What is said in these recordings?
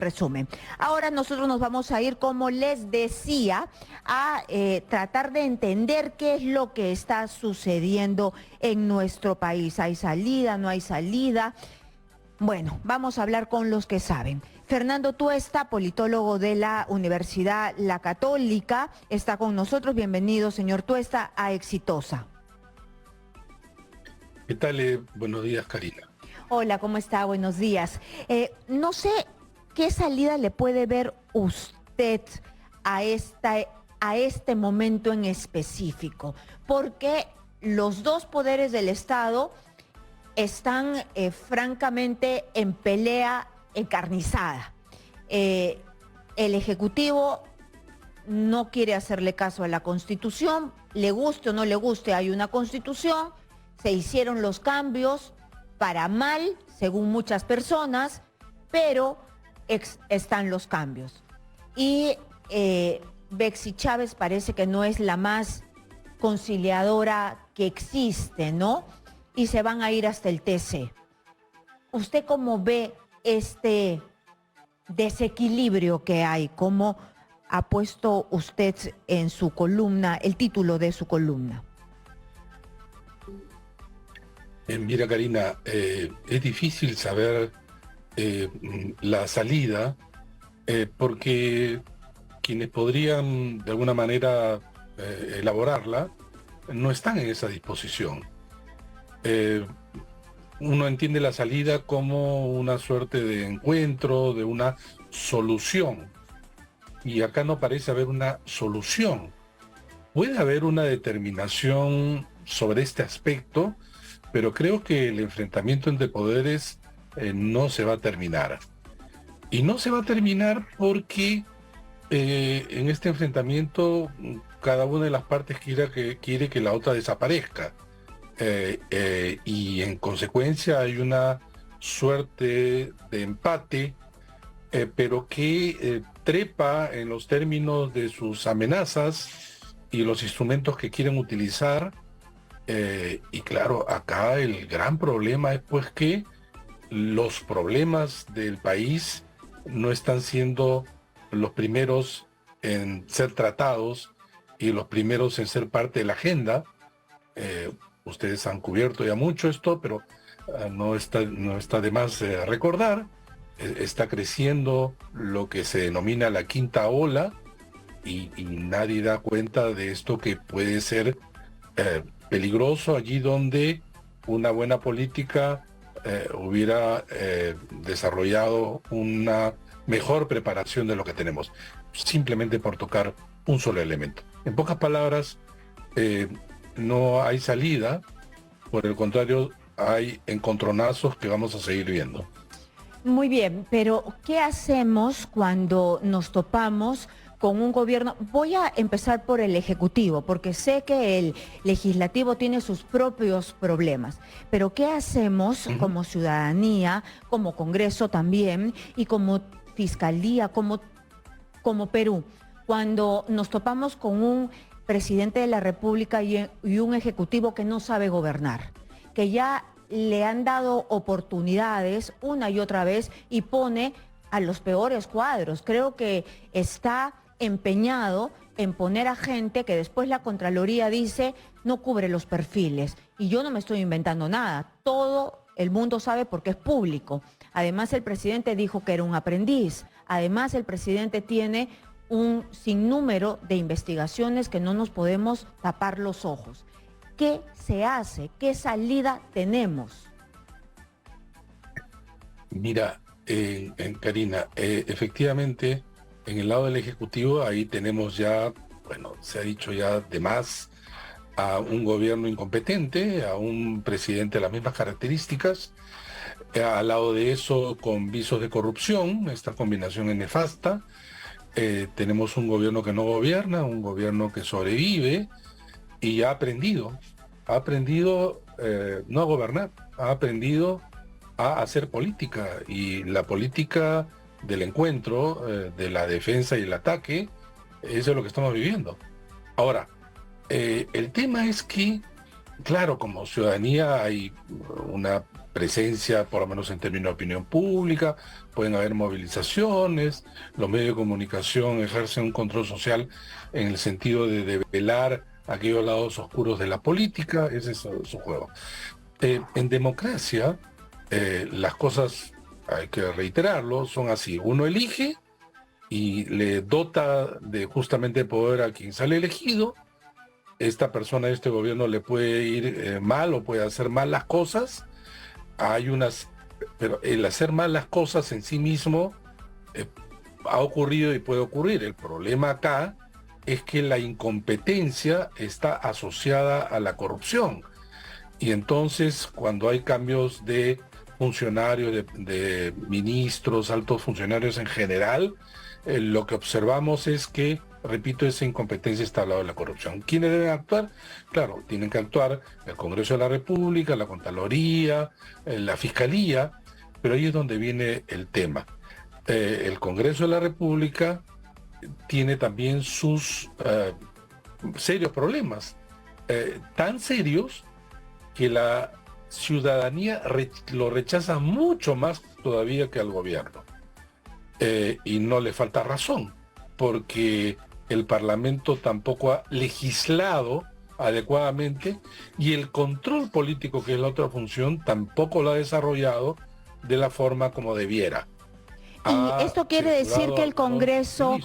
resumen. Ahora nosotros nos vamos a ir, como les decía, a tratar de entender qué es lo que está sucediendo en nuestro país. ¿Hay salida? ¿No hay salida? Bueno, vamos a hablar con los que saben. Fernando Tuesta, politólogo de la Universidad La Católica, está con nosotros. Bienvenido, señor Tuesta, a Exitosa. ¿Qué tal? Buenos días, Karina. Hola, ¿cómo está? Buenos días. No sé qué salida le puede ver usted a este momento en específico, porque los dos poderes del Estado están francamente en pelea encarnizada. El Ejecutivo no quiere hacerle caso a la Constitución, le guste o no le guste, hay una Constitución, se hicieron los cambios para mal, según muchas personas, pero están los cambios. Y Betsy Chávez parece que no es la más conciliadora que existe, ¿no? Y se van a ir hasta el TC. ¿Usted cómo ve este desequilibrio que hay? ¿Cómo ha puesto usted en su columna, el título de su columna? Mira, Karina, es difícil saber la salida porque quienes podrían de alguna manera elaborarla no están en esa disposición. Uno entiende la salida como una suerte de encuentro, de una solución. Y acá no parece haber una solución. Puede haber una determinación sobre este aspecto, pero creo que el enfrentamiento entre poderes no se va a terminar. Y no se va a terminar porque en este enfrentamiento cada una de las partes quiere que la otra desaparezca. Y en consecuencia hay una suerte de empate, pero que trepa en los términos de sus amenazas y los instrumentos que quieren utilizar. Y claro, acá el gran problema es pues que los problemas del país no están siendo los primeros en ser tratados y los primeros en ser parte de la agenda. Ustedes han cubierto ya mucho esto, pero no está de más recordar. Está creciendo lo que se denomina la quinta ola y nadie da cuenta de esto que puede ser peligroso allí donde una buena política hubiera desarrollado una mejor preparación de lo que tenemos, simplemente por tocar un solo elemento. En pocas palabras, no hay salida, por el contrario, hay encontronazos que vamos a seguir viendo. Muy bien, pero ¿qué hacemos cuando nos topamos con un gobierno? Voy a empezar por el Ejecutivo, porque sé que el Legislativo tiene sus propios problemas, pero ¿qué hacemos como ciudadanía, como Congreso también, y como Fiscalía, como Perú, cuando nos topamos con un presidente de la República y un Ejecutivo que no sabe gobernar, que ya le han dado oportunidades una y otra vez y pone a los peores cuadros? Creo que está empeñado en poner a gente que después la Contraloría dice no cubre los perfiles. Y yo no me estoy inventando nada, todo el mundo sabe porque es público. Además, el presidente dijo que era un aprendiz. Además, el presidente tiene un sinnúmero de investigaciones que no nos podemos tapar los ojos. ¿Qué se hace? ¿Qué salida tenemos? Mira, Karina, efectivamente, en el lado del Ejecutivo, ahí tenemos ya, bueno, se ha dicho ya de más, a un gobierno incompetente, a un presidente de las mismas características, al lado de eso con visos de corrupción, esta combinación es nefasta. Tenemos un gobierno que no gobierna, un gobierno que sobrevive y ha aprendido no a gobernar, ha aprendido a hacer política, y la política del encuentro, de la defensa y el ataque, eso es lo que estamos viviendo. Ahora, el tema es que, claro, como ciudadanía hay una presencia, por lo menos en términos de opinión pública, pueden haber movilizaciones, los medios de comunicación ejercen un control social en el sentido de develar aquellos lados oscuros de la política, ese es su juego. En democracia, las cosas, hay que reiterarlo, son así. Uno elige y le dota de justamente poder a quien sale elegido. Esta persona, este gobierno le puede ir mal o puede hacer mal las cosas. Pero el hacer mal las cosas en sí mismo ha ocurrido y puede ocurrir. El problema acá es que la incompetencia está asociada a la corrupción. Y entonces, cuando hay cambios de funcionarios, de ministros, altos funcionarios en general, lo que observamos es que, repito, esa incompetencia está al lado de la corrupción. ¿Quiénes deben actuar? Claro, tienen que actuar el Congreso de la República, la Contraloría, la Fiscalía, pero ahí es donde viene el tema. El Congreso de la República tiene también sus serios problemas, tan serios que la ciudadanía lo rechaza mucho más todavía que al gobierno. Y no le falta razón, porque el Parlamento tampoco ha legislado adecuadamente y el control político, que es la otra función, tampoco lo ha desarrollado de la forma como debiera. Y esto quiere decir que el Congreso...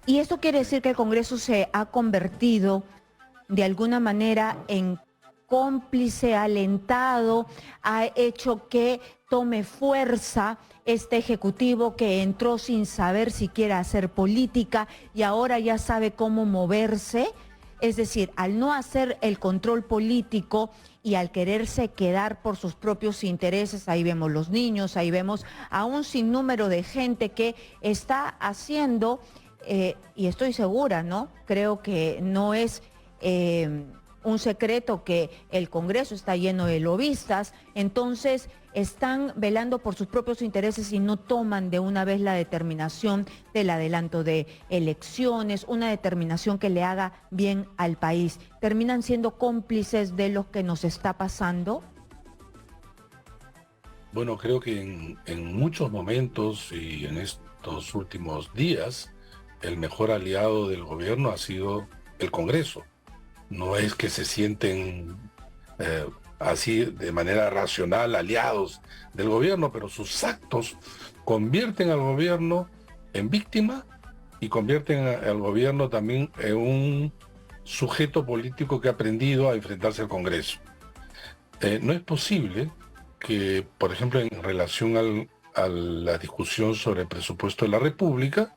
Y esto quiere decir que el Congreso se ha convertido de alguna manera en cómplice, alentado, ha hecho que tome fuerza este Ejecutivo que entró sin saber siquiera hacer política y ahora ya sabe cómo moverse. Es decir, al no hacer el control político y al quererse quedar por sus propios intereses, ahí vemos los niños, ahí vemos a un sinnúmero de gente que está haciendo, y estoy segura, ¿no? Creo que no es un secreto que el Congreso está lleno de lobistas, entonces están velando por sus propios intereses y no toman de una vez la determinación del adelanto de elecciones, una determinación que le haga bien al país. ¿Terminan siendo cómplices de lo que nos está pasando? Bueno, creo que en muchos momentos y en estos últimos días, el mejor aliado del gobierno ha sido el Congreso. No es que se sienten así de manera racional aliados del gobierno, pero sus actos convierten al gobierno en víctima y convierten al gobierno también en un sujeto político que ha aprendido a enfrentarse al Congreso. No es posible que, por ejemplo, en relación a la discusión sobre el presupuesto de la República,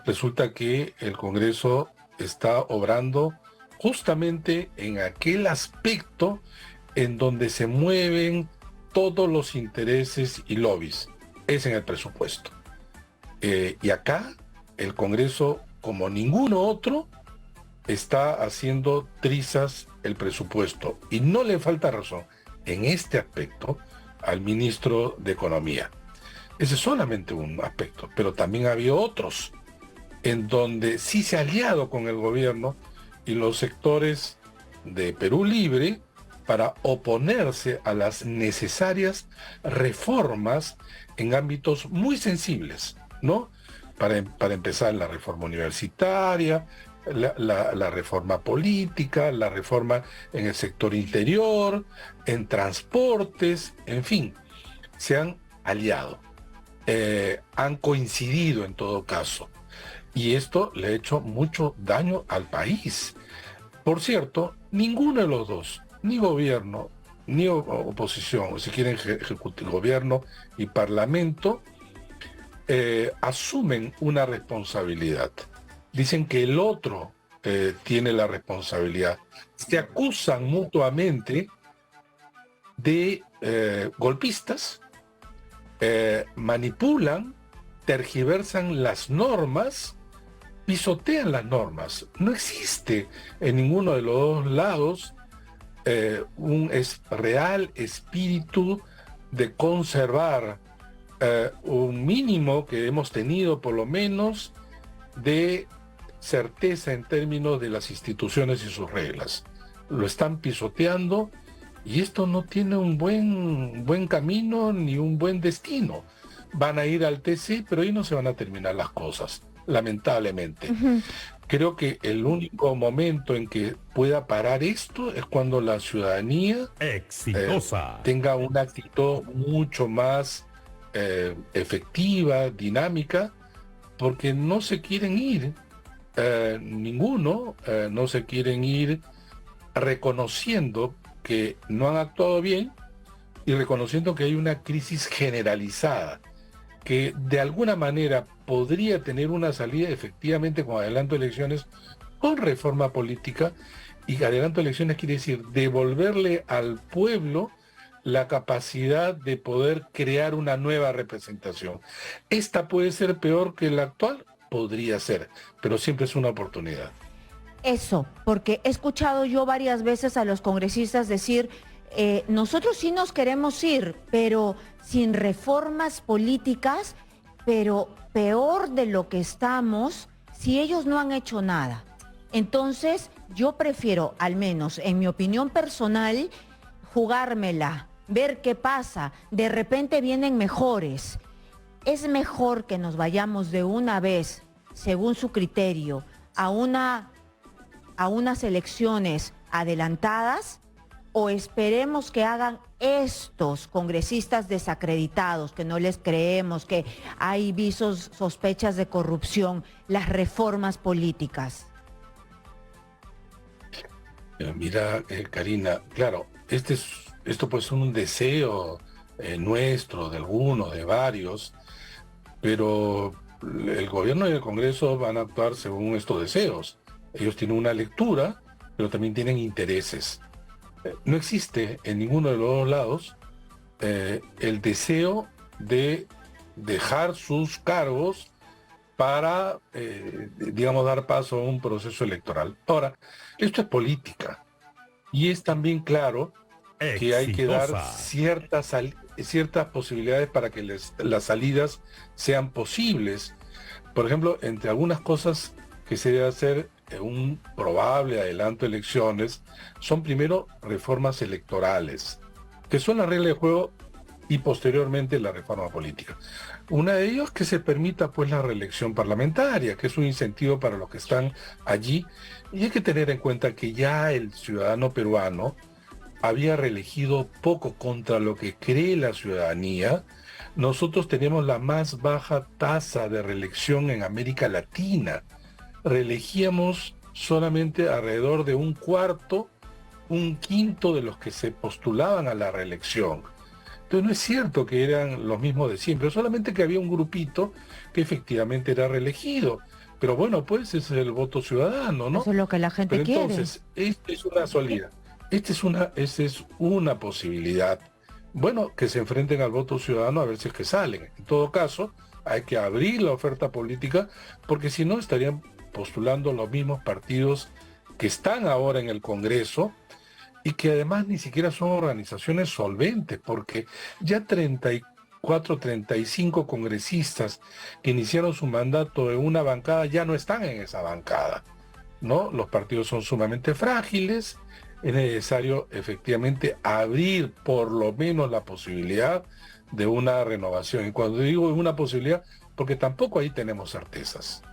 resulta que el Congreso está obrando justamente en aquel aspecto en donde se mueven todos los intereses y lobbies, es en el presupuesto. Y acá el Congreso, como ninguno otro, está haciendo trizas el presupuesto. Y no le falta razón en este aspecto al ministro de Economía. Ese es solamente un aspecto, pero también había otros en donde sí se ha aliado con el gobierno y los sectores de Perú Libre para oponerse a las necesarias reformas en ámbitos muy sensibles, ¿no? Para empezar, la reforma universitaria, la reforma política, la reforma en el sector interior, en transportes, en fin, se han aliado, han coincidido en todo caso. Y esto le ha hecho mucho daño al país. Por cierto, ninguno de los dos, ni gobierno, ni oposición, o si quieren gobierno y parlamento, asumen una responsabilidad. Dicen que el otro tiene la responsabilidad. Se acusan mutuamente de golpistas, manipulan, tergiversan las normas, pisotean las normas. No existe en ninguno de los dos lados un real espíritu de conservar un mínimo que hemos tenido, por lo menos, de certeza en términos de las instituciones y sus reglas. Lo están pisoteando Y esto no tiene un buen camino ni un buen destino. Van a ir al TC, pero ahí no se van a terminar las cosas, lamentablemente. Ujú. Creo que el único momento en que pueda parar esto es cuando la ciudadanía Exitosa. tenga una actitud mucho más efectiva, dinámica, porque no se quieren ir, ninguno, no se quieren ir reconociendo que no han actuado bien y reconociendo que hay una crisis generalizada que de alguna manera podría tener una salida efectivamente con adelanto de elecciones, con reforma política, y adelanto de elecciones quiere decir devolverle al pueblo la capacidad de poder crear una nueva representación. Esta puede ser peor que la actual, podría ser, pero siempre es una oportunidad. Eso, porque he escuchado yo varias veces a los congresistas decir, nosotros sí nos queremos ir, pero sin reformas políticas, pero peor de lo que estamos, si ellos no han hecho nada. Entonces, yo prefiero, al menos en mi opinión personal, jugármela, ver qué pasa. De repente vienen mejores. Es mejor que nos vayamos de una vez, según su criterio, a unas elecciones adelantadas, o esperemos que hagan estos congresistas desacreditados, que no les creemos, que hay visos, sospechas de corrupción, las reformas políticas. Mira, Karina, claro, esto puede ser un deseo nuestro, de alguno, de varios, pero el gobierno y el Congreso van a actuar según estos deseos. Ellos tienen una lectura, pero también tienen intereses. No existe en ninguno de los dos lados el deseo de dejar sus cargos para, digamos, dar paso a un proceso electoral. Ahora, esto es política y es también claro que hay que dar ciertas posibilidades para que las salidas sean posibles. Por ejemplo, entre algunas cosas que se debe hacer un probable adelanto de elecciones son primero reformas electorales, que son la regla de juego, y posteriormente la reforma política. Una de ellas que se permita pues la reelección parlamentaria, que es un incentivo para los que están allí, y hay que tener en cuenta que ya el ciudadano peruano había reelegido poco contra lo que cree la ciudadanía. Nosotros tenemos la más baja tasa de reelección en América Latina. Reelegíamos solamente alrededor de un cuarto, un quinto de los que se postulaban a la reelección. Entonces no es cierto que eran los mismos de siempre, solamente que había un grupito que efectivamente era reelegido. Pero bueno, pues ese es el voto ciudadano, ¿no? Eso es lo que la gente Pero quiere. entonces, esta es una salida, esta es una posibilidad. Bueno, que se enfrenten al voto ciudadano a ver si es que salen. En todo caso, hay que abrir la oferta política, porque si no estarían postulando los mismos partidos que están ahora en el Congreso y que además ni siquiera son organizaciones solventes, porque ya 34, 35 congresistas que iniciaron su mandato en una bancada ya no están en esa bancada, ¿no? Los partidos son sumamente frágiles, es necesario efectivamente abrir por lo menos la posibilidad de una renovación. Y cuando digo una posibilidad, porque tampoco ahí tenemos certezas.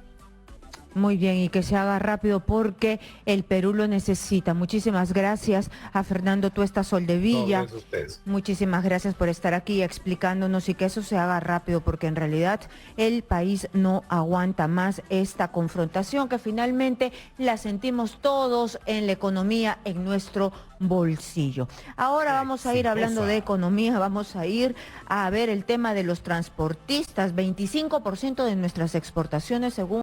Muy bien, y que se haga rápido porque el Perú lo necesita. Muchísimas gracias a Fernando Tuesta Soldevilla. No, gracias a ustedes. Muchísimas gracias por estar aquí explicándonos y que eso se haga rápido porque en realidad el país no aguanta más esta confrontación que finalmente la sentimos todos en la economía, en nuestro bolsillo. Ahora vamos a ir hablando de economía, vamos a ir a ver el tema de los transportistas. 25% de nuestras exportaciones, según